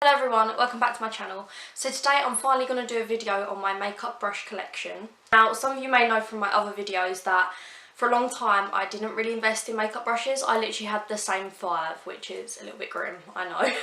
Hello everyone, welcome back to my channel. So today I'm finally going to do a video on my makeup brush collection. Now some of you may know from my other videos that for a long time I didn't really invest in makeup brushes. I literally had the same 5, which is a little bit grim, I know.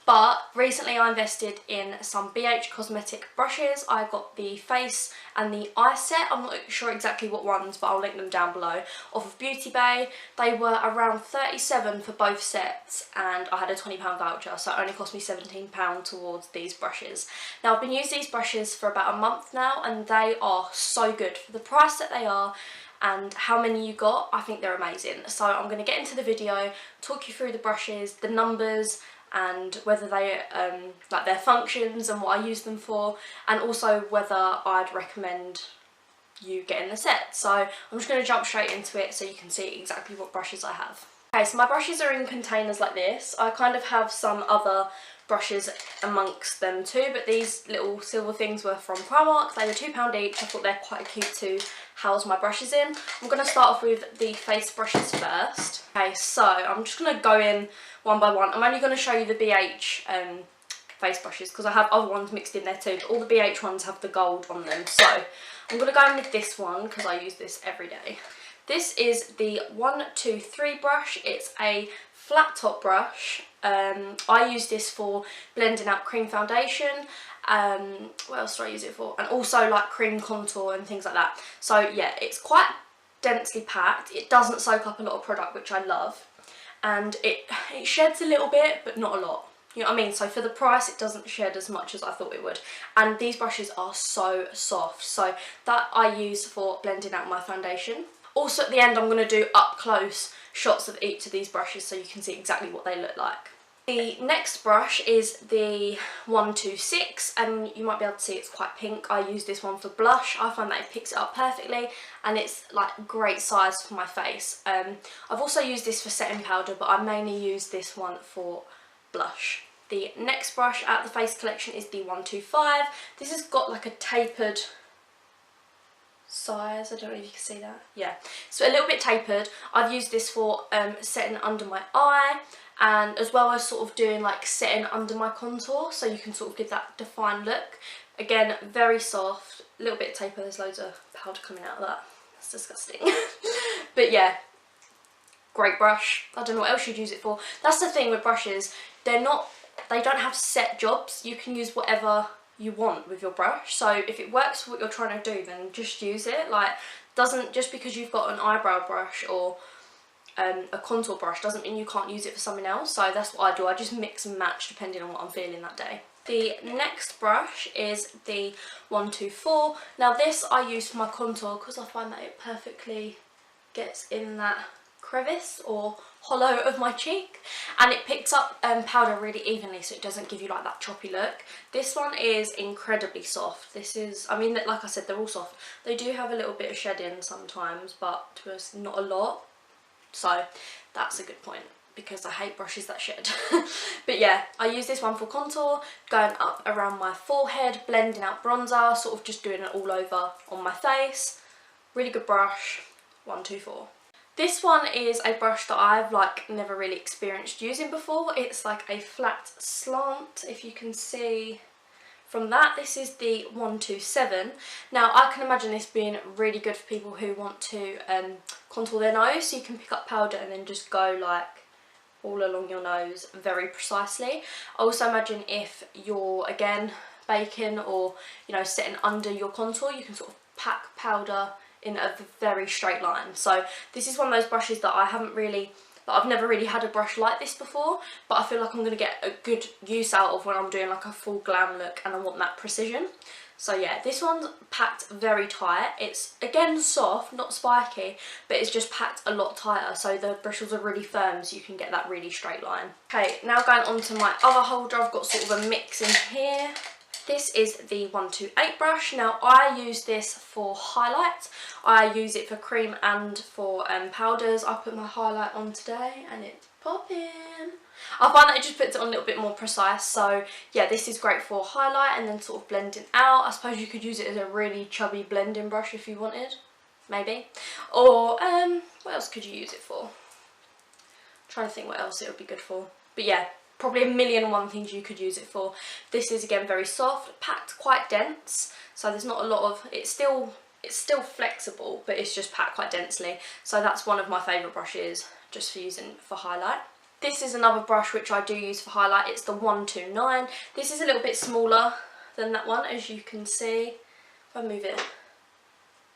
But recently I invested in some BH cosmetic brushes. I got the face and the eye set. I'm not sure exactly what ones, but I'll link them down below, off of Beauty Bay. They were around £37 for both sets and I had a £20 voucher, so it only cost me £17 towards these brushes. Now I've been using these brushes for about a month now and they are so good. For the price that they are and how many you got, I think they're amazing. So I'm going to get into the video, talk you through the brushes, the numbers, and whether they like their functions and what I use them for, and also whether I'd recommend you getting the set. So I'm just going to jump straight into it so you can see exactly what brushes I have. Okay, so my brushes are in containers like this. I kind of have some other brushes amongst them too, but these little silver things were from Primark. They were £2 each. I thought they're quite cute to house my brushes in. I'm going to start off with the face brushes first. Okay, so I'm just going to go in one by one. I'm only going to show you the BH face brushes because I have other ones mixed in there too, but all the BH ones have the gold on them. So I'm going to go in with this one because I use this every day. This is the 123 brush. It's a flat top brush. I use this for blending out cream foundation. What else do I use it for? And also like cream contour and things like that. So yeah, it's quite densely packed. It doesn't soak up a lot of product, which I love. And it sheds a little bit, but not a lot. You know what I mean? So for the price, it doesn't shed as much as I thought it would. And these brushes are so soft. So that I use for blending out my foundation. Also at the end, I'm going to do up close shots of each of these brushes so you can see exactly what they look like. The next brush is the 126, and you might be able to see it's quite pink. I use this one for blush. I find that it picks it up perfectly and it's like great size for my face. I've also used this for setting powder, but I mainly use this one for blush. The next brush out of the face collection is the 125. This has got like a tapered size, I don't know if you can see that. Yeah, so a little bit tapered. I've used this for setting under my eye, and as well as sort of doing like setting under my contour, so you can sort of give that defined look. Again, very soft, a little bit tapered. There's loads of powder coming out of that. That's disgusting. But yeah, great brush. I don't know what else you'd use it for. That's the thing with brushes, they don't have set jobs. You can use whatever you want with your brush. So if it works for what you're trying to do, then just use it. Like, doesn't, just because you've got an eyebrow brush or a contour brush doesn't mean you can't use it for something else. So that's what I do. I just mix and match depending on what I'm feeling that day. The next brush is the 124. Now this I use for my contour because I find that it perfectly gets in that crevice or hollow of my cheek, and it picks up powder really evenly, so it doesn't give you like that choppy look. This one is incredibly soft. This is, I mean, like I said, they're all soft. They do have a little bit of shedding sometimes, but to us, not a lot. So that's a good point because I hate brushes that shed. But yeah, I use this one for contour, going up around my forehead, blending out bronzer, sort of just doing it all over on my face. Really good brush, 124. This one is a brush that I've like never really experienced using before. It's like a flat slant, if you can see from that. This is the 127. Now I can imagine this being really good for people who want to contour their nose, so you can pick up powder and then just go like all along your nose very precisely. I also imagine if you're, again, baking or, you know, setting under your contour, you can sort of pack powder in a very straight line. So this is one of those brushes that I've never really had a brush like this before, but I feel like I'm going to get a good use out of when I'm doing like a full glam look and I want that precision. So yeah, this one's packed very tight. It's again soft, not spiky, but it's just packed a lot tighter, so the bristles are really firm, so you can get that really straight line. Okay, now going on to my other holder, I've got sort of a mix in here. This is the 128 brush. Now I use this for highlight. I use it for cream and for powders. I put my highlight on today and it's popping. I find that it just puts it on a little bit more precise. So yeah, this is great for highlight and then sort of blending out. I suppose you could use it as a really chubby blending brush if you wanted, maybe. Or what else could you use it for? I'm trying to think what else it would be good for. But yeah, probably a million and one things you could use it for. This is again very soft, packed quite dense, so there's not a lot of, it's still flexible, but it's just packed quite densely. So that's one of my favourite brushes just for using for highlight. This is another brush which I do use for highlight. It's the 129. This is a little bit smaller than that one, as you can see. If I move it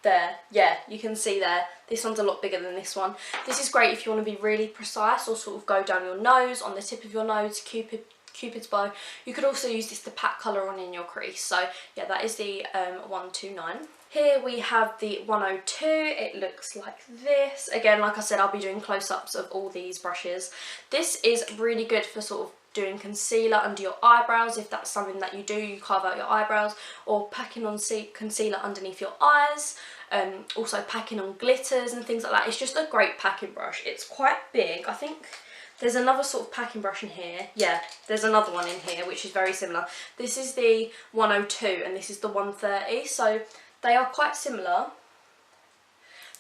there, yeah, you can see there. This one's a lot bigger than this one. This is great if you want to be really precise or sort of go down your nose, on the tip of your nose, Cupid's bow. You could also use this to pack colour on in your crease. So yeah, that is the 129. Here we have the 102, it looks like this. Again, like I said, I'll be doing close-ups of all these brushes. This is really good for sort of doing concealer under your eyebrows, if that's something that you do, you carve out your eyebrows, or packing on concealer underneath your eyes, also packing on glitters and things like that. It's just a great packing brush. It's quite big. I think there's another sort of packing brush in here. Yeah, there's another one in here which is very similar. This is the 102 and this is the 130, so they are quite similar.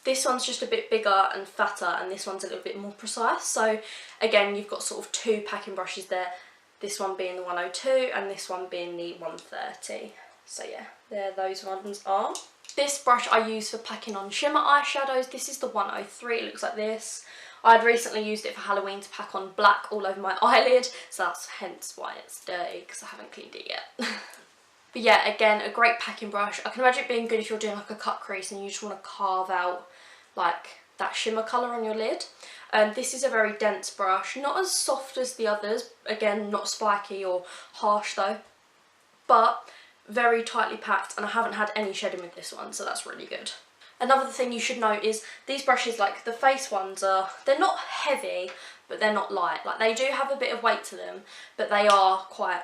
This one's just a bit bigger and fatter and this one's a little bit more precise. So again, you've got sort of two packing brushes there. This one being the 102 and this one being the 130. So yeah, there those ones are. This brush I use for packing on shimmer eyeshadows. This is the 103, it looks like this. I'd recently used it for Halloween to pack on black all over my eyelid. So that's hence why it's dirty, because I haven't cleaned it yet. But yeah, again, a great packing brush. I can imagine it being good if you're doing like a cut crease and you just want to carve out like that shimmer colour on your lid. This is a very dense brush, not as soft as the others, again not spiky or harsh though, but very tightly packed, and I haven't had any shedding with this one, so that's really good. Another thing you should know is these brushes, like the face ones, they're not heavy but they're not light. Like they do have a bit of weight to them, but they are quite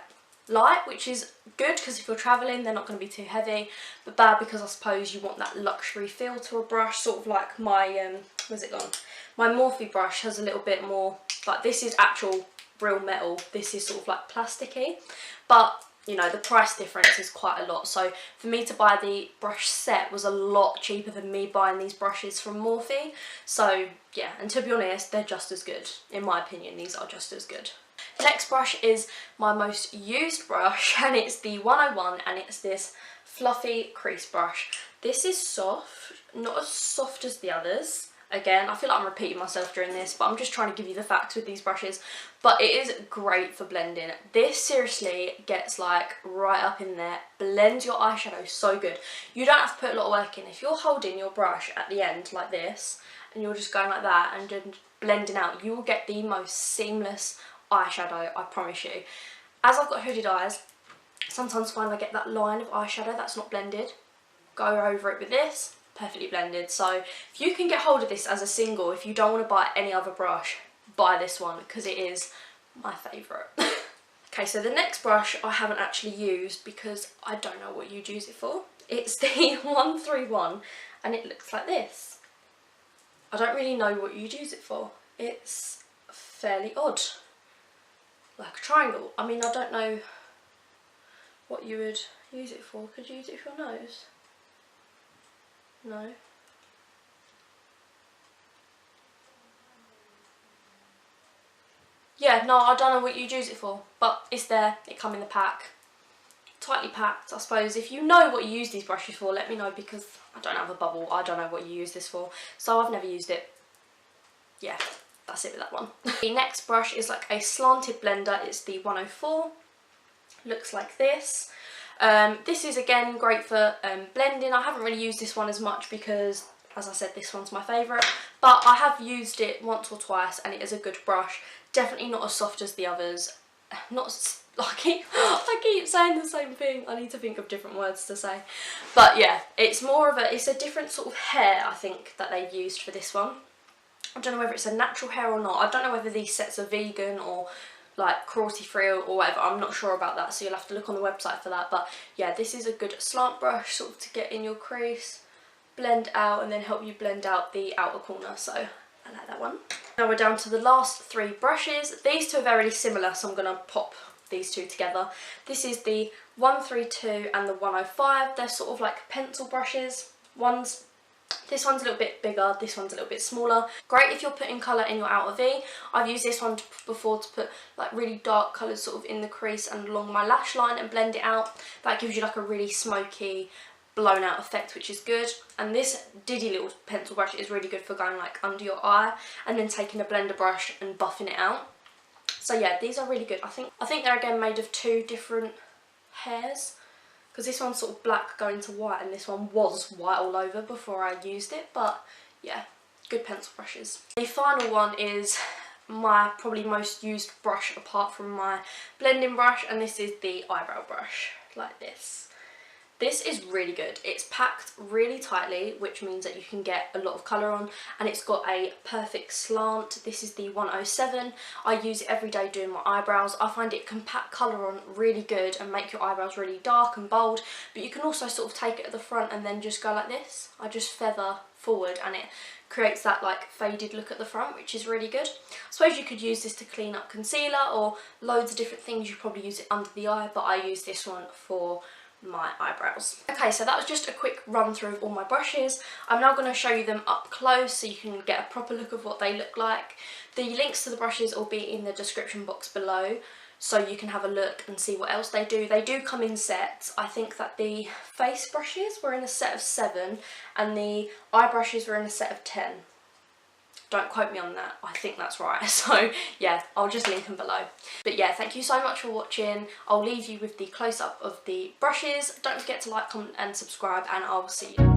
light, which is good because if you're travelling they're not going to be too heavy, but bad because I suppose you want that luxury feel to a brush, sort of like my where's it gone, my Morphe brush has a little bit more, like this is actual real metal, this is sort of like plasticky, but you know the price difference is quite a lot. So for me to buy the brush set was a lot cheaper than me buying these brushes from Morphe. So yeah, and to be honest, they're just as good. In my opinion, these are just as good. Next brush is my most used brush, and it's the 101, and it's this fluffy crease brush. This is soft, not as soft as the others. Again, I feel like I'm repeating myself during this, but I'm just trying to give you the facts with these brushes. But it is great for blending. This seriously gets like right up in there, blends your eyeshadow so good. You don't have to put a lot of work in. If you're holding your brush at the end like this, and you're just going like that and just blending out, you will get the most seamless eyeshadow, I promise you. As I've got hooded eyes, sometimes find I get that line of eyeshadow that's not blended. Go over it with this, perfectly blended. So if you can get hold of this as a single, if you don't want to buy any other brush, buy this one because it is my favourite. Okay, so the next brush I haven't actually used because I don't know what you'd use it for. It's the 131 and it looks like this. I don't really know what you'd use it for. It's fairly odd. Like a triangle. I mean, I don't know what you would use it for. Could you use it for your nose? No. Yeah, no, I don't know what you'd use it for, but it's there. It come in the pack. Tightly packed, I suppose. If you know what you use these brushes for, let me know, because I don't have a bubble. I don't know what you use this for, so I've never used it. Yeah. That's it with that one. The next brush is like a slanted blender. It's the 104. Looks like this. This is again great for blending. I haven't really used this one as much because, as I said, this one's my favourite. But I have used it once or twice and it is a good brush. Definitely not as soft as the others. I keep saying the same thing. I need to think of different words to say. But yeah, it's more of it's a different sort of hair, I think, that they've used for this one. I don't know whether it's a natural hair or not. I don't know whether these sets are vegan or like cruelty free or whatever. I'm not sure about that, so you'll have to look on the website for that. But yeah, this is a good slant brush sort of to get in your crease, blend out, and then help you blend out the outer corner. So I like that one. Now we're down to the last three brushes. These two are very similar, so I'm going to pop these two together. This is the 132 and the 105. They're sort of like pencil brushes. One's This one's a little bit bigger, this one's a little bit smaller. Great if you're putting colour in your outer V. I've used this one before to put like really dark colours sort of in the crease and along my lash line and blend it out. That gives you like a really smoky, blown out effect, which is good. And this Diddy little pencil brush is really good for going like under your eye and then taking a blender brush and buffing it out. So yeah, these are really good. I think they're again made of 2 different hairs, because this one's sort of black going to white and this one was white all over before I used it. But yeah, good pencil brushes. The final one is my probably most used brush apart from my blending brush, and this is the eyebrow brush, like this. This is really good. It's packed really tightly, which means that you can get a lot of colour on, and it's got a perfect slant. This is the 107. I use it every day doing my eyebrows. I find it can pack colour on really good and make your eyebrows really dark and bold, but you can also sort of take it at the front and then just go like this. I just feather forward and it creates that like faded look at the front, which is really good. I suppose you could use this to clean up concealer or loads of different things. You probably use it under the eye, but I use this one for my eyebrows. Okay, so that was just a quick run through of all my brushes. I'm now going to show you them up close so you can get a proper look of what they look like. The links to the brushes will be in the description box below, so you can have a look and see what else they do. They do come in sets. I think that the face brushes were in a set of 7 and the eye brushes were in a set of 10. Don't quote me on that, I think that's right. So yeah, I'll just link them below. But yeah, thank you so much for watching. I'll leave you with the close-up of the brushes. Don't forget to like, comment and subscribe, and I'll see you.